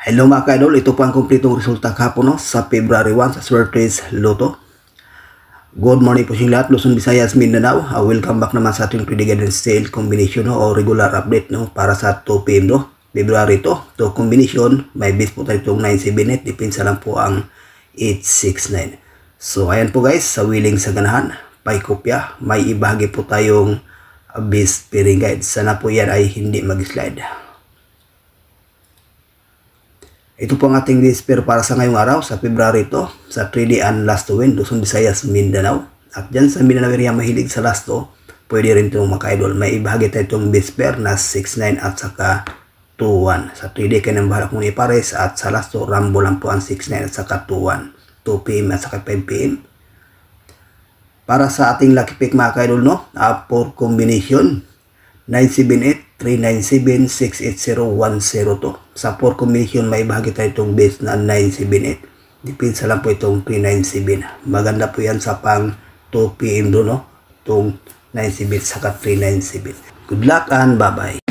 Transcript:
Hello mga ka-idol, ito po ang kumpletong resulta kahapon sa February 1 sa Swertres Lotto. Good morning po sa lahat, Luzon, Visayas, Mindanao. Welcome back naman sa ating Pretty Guidance Sale combination o regular update para sa 2 PM February to combination. May base po tayo itong 978, depensa lang po ang 869. So ayan po guys, sa willing sa ganahan, paikopya, may ibahagi po tayong base pairing guide. Sana po yan ay hindi mag-slide. Ito po ang ating display para sa ngayong araw sa February sa 3D and last to win, Luzon, Visayas, Mindanao. At dyan sa Mindanao area mahilig sa last to, pwede rin itong mga idol. May ibahagi tayo itong display na 6-9 at saka 2-1. Sa 3D kayo nang bahala kung ipares at sa last to, rambo lang po ang 6-9 at saka 2-1. 2 PM at saka 5 PM. Para sa ating lucky pick mga idol for combination, 978, 397, 680, 102. Sa 4 combination may bahagi tayo itong base na 978. Depensa lang po itong 397. Maganda po yan sa pang 2 PM itong 978 saka 397. Good luck and bye-bye.